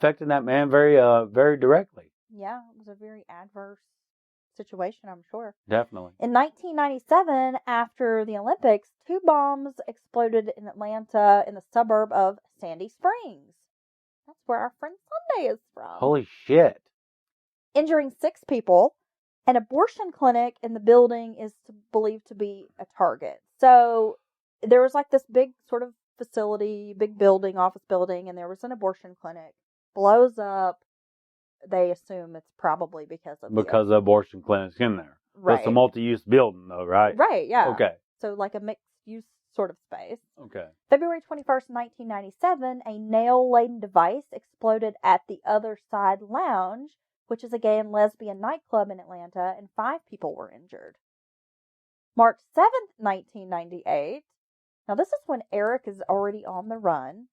affected that man very, very directly. Yeah, it was a very adverse situation, I'm sure. Definitely. In 1997, after the Olympics, 2 bombs exploded in Atlanta in the suburb of Sandy Springs. That's where our friend Sunday is from. Holy shit. Injuring 6 people. An abortion clinic in the building is believed to be a target. So there was like this big sort of facility, big building, office building, and there was an abortion clinic. Blows up. They assume it's probably because the abortion clinic's in there. Right. It's a multi-use building, though, right? Right, yeah. Okay. So like a mixed-use sort of space. Okay. February 21st, 1997, a nail-laden device exploded at the Other Side Lounge, which is a gay and lesbian nightclub in Atlanta, and 5 people were injured. March 7th, 1998. Now, this is when Eric is already on the run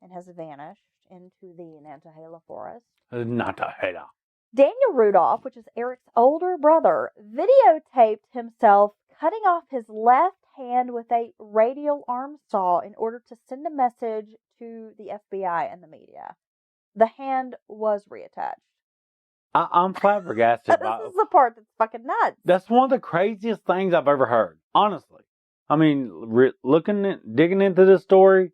and has vanished into the Nantahala forest. Nantahala. Daniel Rudolph, which is Eric's older brother, videotaped himself cutting off his left hand with a radial arm saw in order to send a message to the FBI and the media. The hand was reattached. I'm flabbergasted about This is the part that's fucking nuts. That's one of the craziest things I've ever heard, honestly. I mean, digging into this story,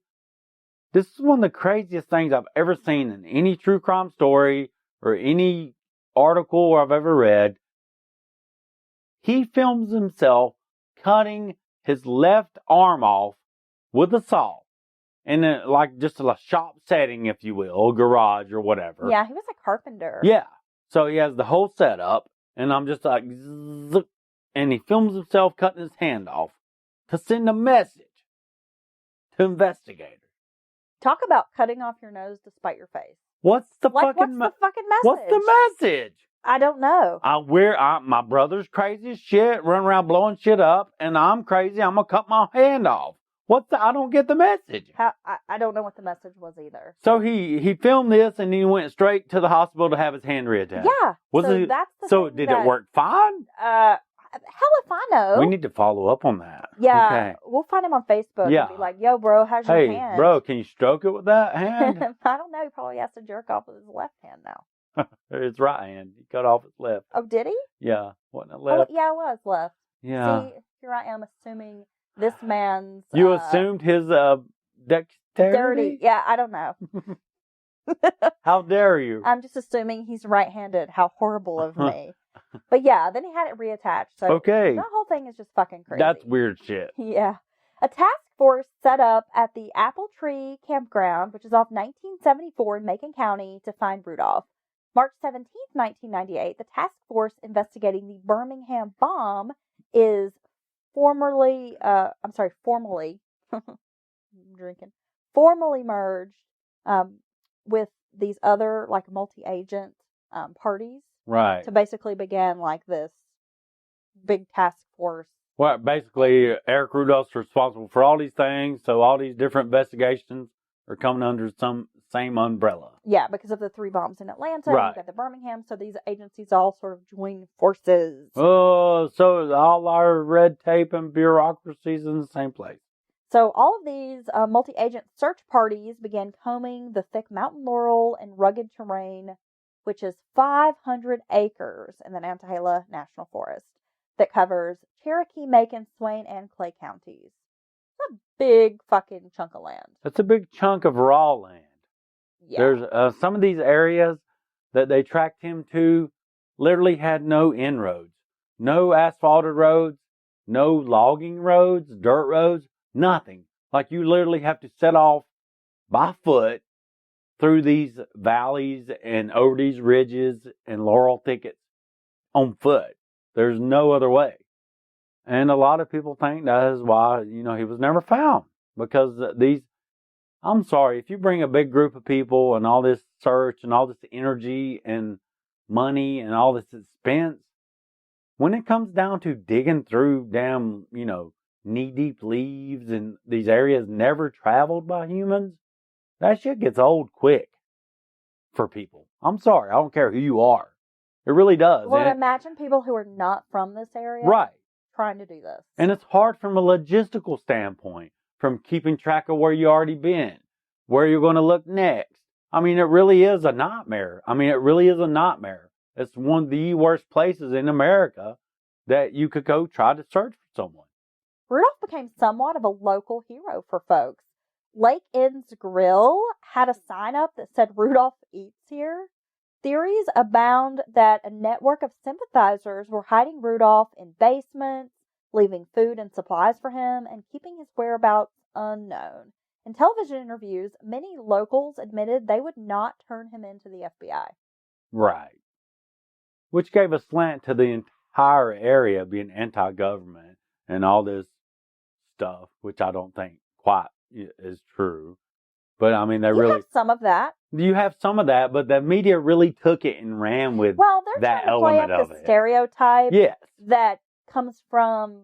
this is one of the craziest things I've ever seen in any true crime story or any article I've ever read. He films himself cutting his left arm off with a saw. In like just a shop setting, if you will, a garage or whatever. Yeah, he was a carpenter. Yeah. So he has the whole setup, and I'm just like, zzz, and he films himself cutting his hand off to send a message to investigators. Talk about cutting off your nose to spite your face. What's the fucking message? What's the message? I don't know. My brother's crazy as shit, running around blowing shit up, and I'm crazy. I'm gonna cut my hand off. I don't get the message. I don't know what the message was either. So he filmed this and he went straight to the hospital to have his hand reattached. Yeah. Did it work fine? Hell if I know. We need to follow up on that. Yeah. Okay. We'll find him on Facebook Yeah. and be like, yo, bro, how's your hand? Hey, bro, can you stroke it with that hand? I don't know. He probably has to jerk off with his left hand now. His right hand. He cut off his left. Oh, did he? Yeah. Wasn't it left? Oh, yeah, it was left. Yeah. See, here I am assuming this man's... You assumed his dexterity? Yeah, I don't know. How dare you? I'm just assuming he's right-handed. How horrible of me. But yeah, then he had it reattached. So okay. That whole thing is just fucking crazy. That's weird shit. Yeah. A task force set up at the Apple Tree Campground, which is off 1974 in Macon County, to find Rudolph. March 17th, 1998, the task force investigating the Birmingham bomb is formally merged with these other like multi-agent parties, right? To basically begin like this big task force. Well, basically, Eric Rudolph's responsible for all these things, so all these different investigations are coming under some same umbrella. Yeah, because of the 3 bombs in Atlanta, right. You've got the Birmingham, so these agencies all sort of join forces. Oh, so all our red tape and bureaucracies in the same place. So all of these multi-agent search parties began combing the thick mountain laurel and rugged terrain, which is 500 acres in the Nantahala National Forest that covers Cherokee, Macon, Swain, and Clay counties. It's a big fucking chunk of land. That's a big chunk of raw land. Yeah. There's some of these areas that they tracked him to literally had no inroads, no asphalted roads, no logging roads, dirt roads, nothing. Like you literally have to set off by foot through these valleys and over these ridges and laurel thickets on foot. There's no other way. And a lot of people think that is why, he was never found. Because I'm sorry, if you bring a big group of people and all this search and all this energy and money and all this expense, when it comes down to digging through damn, knee-deep leaves and these areas never traveled by humans, that shit gets old quick for people. I'm sorry, I don't care who you are. It really does. Well, imagine people who are not from this area. Right. Trying to do this. And it's hard from a logistical standpoint, from keeping track of where you already been, where you're going to look next. I mean, it really is a nightmare. It's one of the worst places in America that you could go try to search for someone. Rudolph became somewhat of a local hero for folks. Lake Inn's Grill had a sign up that said Rudolph eats here. Theories abound that a network of sympathizers were hiding Rudolph in basements, leaving food and supplies for him, and keeping his whereabouts unknown. In television interviews, many locals admitted they would not turn him into the FBI. Right. Which gave a slant to the entire area being anti-government and all this stuff, which I don't think quite is true. But I mean, You have some of that. You have some of that, but the media really took it and ran with they're that trying to play element up of the it. Stereotype Yes. that comes from,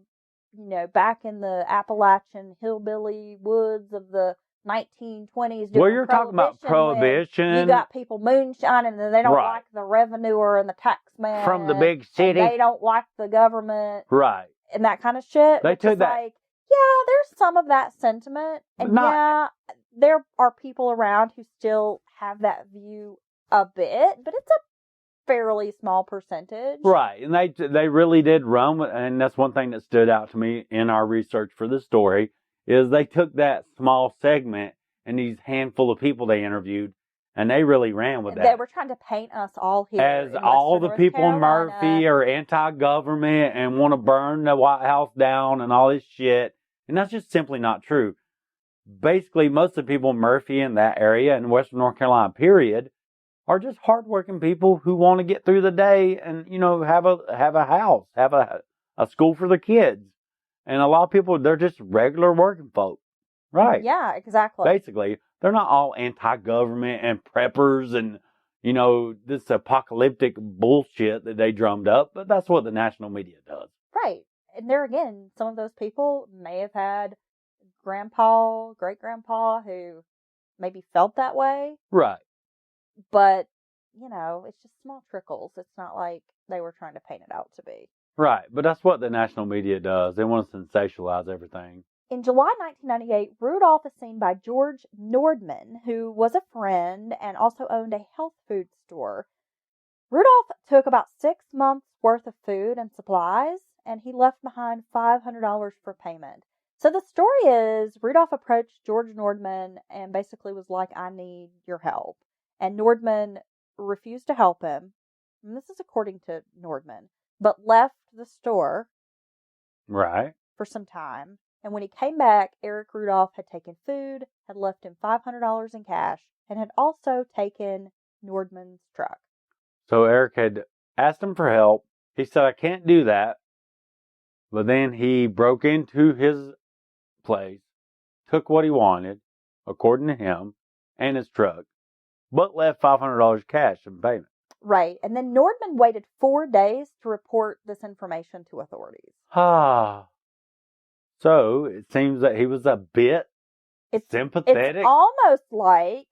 back in the Appalachian hillbilly woods of the 1920s. Well, you're talking about prohibition. You got people moonshining and they don't Right. like the revenuer and the taxman. From the big city. And they don't like the government. Right. And that kind of shit. They took that. Like, yeah, there's some of that sentiment. And there are people around who still have that view a bit, but it's a fairly small percentage. Right. And they really did run with, and that's one thing that stood out to me in our research for the story, is they took that small segment and these handful of people they interviewed, and they really ran with that. They were trying to paint us all here as all the people in Murphy are anti-government and want to burn the White House down and all this shit. And that's just simply not true. Basically, most of the people in Murphy in that area in Western North Carolina, period, are just hardworking people who want to get through the day and, have a house, have a school for their kids. And a lot of people, they're just regular working folk. Right. Yeah, exactly. Basically, they're not all anti-government and preppers and, this apocalyptic bullshit that they drummed up, but that's what the national media does. Right. And there again, some of those people may have had grandpa, great-grandpa who maybe felt that way. Right. But, it's just small trickles. It's not like they were trying to paint it out to be. Right. But that's what the national media does. They want to sensationalize everything. In July 1998, Rudolph is seen by George Nordman, who was a friend and also owned a health food store. Rudolph took about 6 months' worth of food and supplies, and he left behind $500 for payment. So the story is Rudolph approached George Nordman and basically was like, I need your help. And Nordman refused to help him. And this is according to Nordman, but left the store. Right. For some time. And when he came back, Eric Rudolph had taken food, had left him $500 in cash, and had also taken Nordman's truck. So Eric had asked him for help. He said, I can't do that. But then he broke into his place, took what he wanted, according to him, and his truck, but left $500 cash in payment. Right. And then Nordman waited 4 days to report this information to authorities. So it seems that he was a bit sympathetic. It's almost like,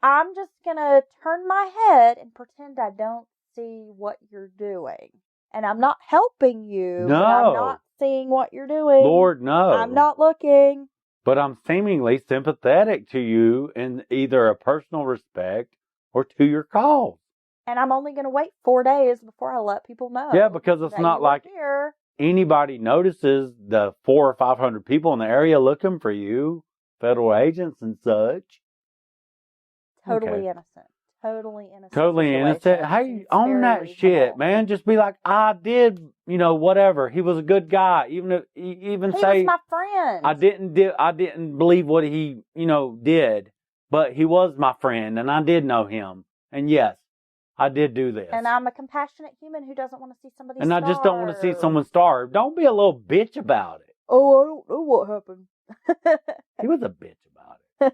I'm just going to turn my head and pretend I don't see what you're doing. And I'm not helping you. No. I'm not seeing what you're doing. Lord, no. I'm not looking. But I'm seemingly sympathetic to you in either a personal respect or to your cause. And I'm only going to wait 4 days before I let people know. Yeah, because it's not like anybody notices the 400 or 500 people in the area looking for you, federal agents and such. Totally innocent. Totally innocent. Totally innocent. Hey, own that shit, man. Just be like, I did, whatever. He was a good guy. He was my friend. I didn't believe what he, did, but he was my friend and I did know him. And yes, I did do this. And I'm a compassionate human who doesn't want to see somebody starve. I just don't want to see someone starve. Don't be a little bitch about it. Oh, I don't know what happened. He was a bitch about it.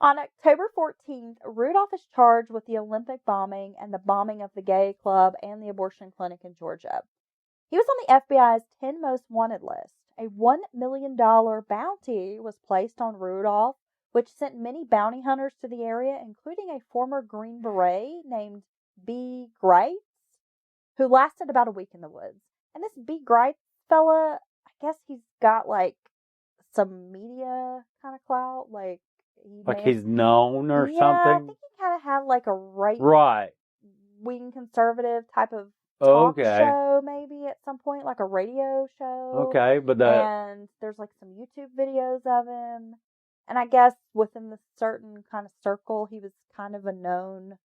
On October 14th, Rudolph is charged with the Olympic bombing and the bombing of the gay club and the abortion clinic in Georgia. He was on the FBI's 10 most wanted list. A $1 million bounty was placed on Rudolph, which sent many bounty hunters to the area, including a former Green Beret named B. Greitz, who lasted about a week in the woods. And this B. Greitz fella, I guess he's got some media kind of clout. He's known or something? Yeah, I think he kind of had like a right-wing conservative type of talk show maybe at some point, like a radio show. Okay, and there's like some YouTube videos of him. And I guess within the certain kind of circle, he was kind of a known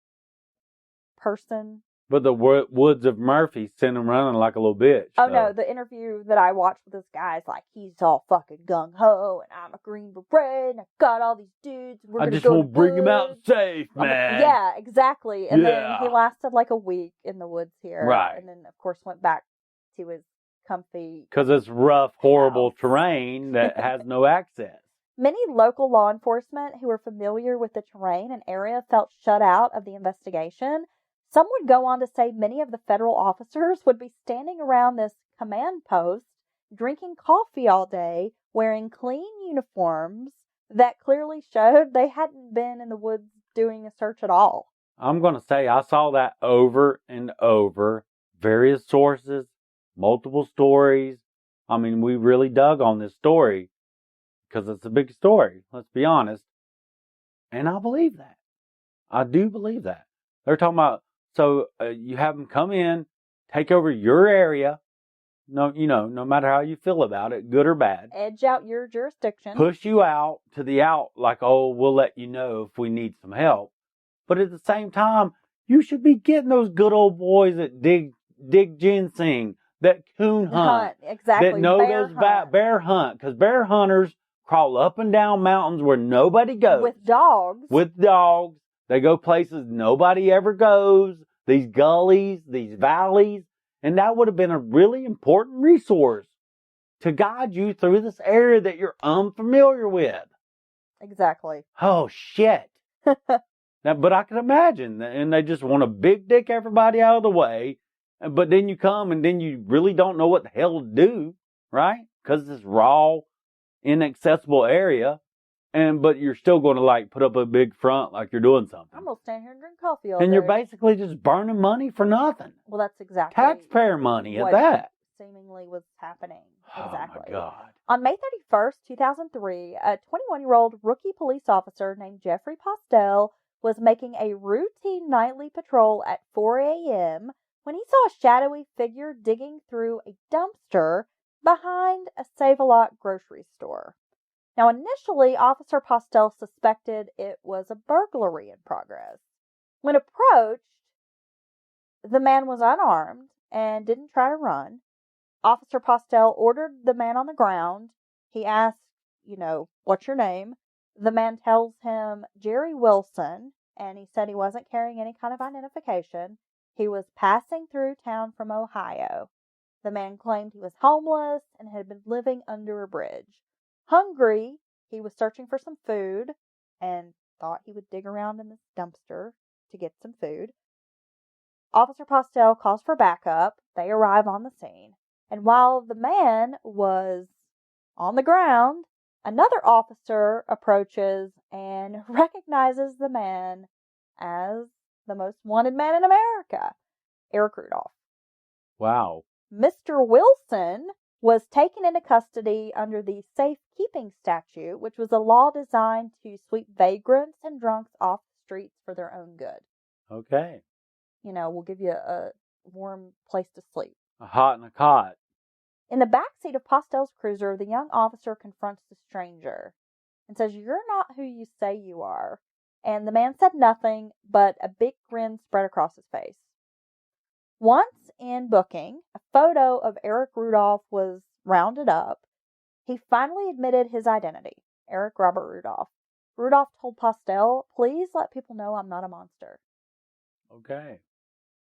person. But the Woods of Murphy sent him running like a little bitch. Oh, no, the interview that I watched with this guy is like, he's all fucking gung-ho, and I'm a Green Beret, and I got all these dudes, and I just want to bring him out safe, man. Yeah, exactly. And then he lasted like a week in the woods here. Right. And then, of course, went back to his comfy... Because it's rough, horrible terrain that has no access. Many local law enforcement who were familiar with the terrain and area felt shut out of the investigation. Some would go on to say many of the federal officers would be standing around this command post, drinking coffee all day, wearing clean uniforms that clearly showed they hadn't been in the woods doing a search at all. I'm going to say I saw that over and over. Various sources, multiple stories. I mean, we really dug on this story because it's a big story, let's be honest. And I believe that. I do believe that. They're talking about, so you have them come in, take over your area. No, no matter how you feel about it, good or bad. Edge out your jurisdiction. Push you out to the out, like, oh, we'll let you know if we need some help. But at the same time, you should be getting those good old boys that dig ginseng, that coon hunt. Exactly. That know bear hunt. Because bear hunters crawl up and down mountains where nobody goes. With dogs. They go places nobody ever goes. These gullies, these valleys. And that would have been a really important resource to guide you through this area that you're unfamiliar with. Exactly. Oh, shit. Now, but I can imagine. And they just want to big dick everybody out of the way. But then you come and then you really don't know what the hell to do, right? Because it's this raw, inaccessible area. But you're still going to like put up a big front like you're doing something. I'm going to stand here and drink coffee all day. And you're basically just burning money for nothing. Well, that's exactly taxpayer money at that. Seemingly was happening. Exactly. Oh my God. On May 31st, 2003, a 21-year-old rookie police officer named Jeffrey Postel was making a routine nightly patrol at 4 a.m. when he saw a shadowy figure digging through a dumpster behind a Save-A-Lot grocery store. Now, initially, Officer Postel suspected it was a burglary in progress. When approached, the man was unarmed and didn't try to run. Officer Postel ordered the man on the ground. He asked, what's your name? The man tells him Jerry Wilson, and he said he wasn't carrying any kind of identification. He was passing through town from Ohio. The man claimed he was homeless and had been living under a bridge. Hungry, he was searching for some food and thought he would dig around in this dumpster to get some food. Officer Postel calls for backup. They arrive on the scene. And while the man was on the ground, another officer approaches and recognizes the man as the most wanted man in America, Robert Rudolph. Wow. Mr. Wilson was taken into custody under the safekeeping statute, which was a law designed to sweep vagrants and drunks off the streets for their own good. Okay. We'll give you a warm place to sleep. A hot and a cot. In the backseat of Postel's cruiser, the young officer confronts the stranger and says, "You're not who you say you are." And the man said nothing, but a big grin spread across his face. Once in booking, a photo of Robert Rudolph was rounded up. He finally admitted his identity, Robert Rudolph. Rudolph told Postel, "Please let people know I'm not a monster." Okay.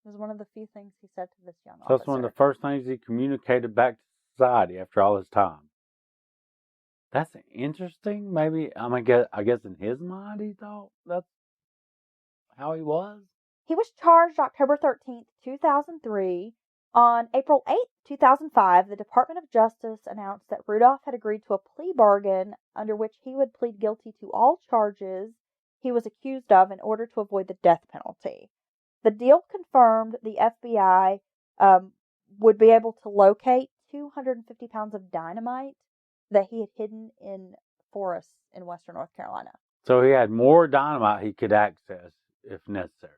It was one of the few things he said to this young officer. So that's one of the first things he communicated back to society after all his time. That's interesting. Maybe, I guess in his mind he thought that's how he was. He was charged October 13th, 2003. On April 8th, 2005, the Department of Justice announced that Rudolph had agreed to a plea bargain under which he would plead guilty to all charges he was accused of in order to avoid the death penalty. The deal confirmed the FBI would be able to locate 250 pounds of dynamite that he had hidden in forests in western North Carolina. So he had more dynamite he could access if necessary.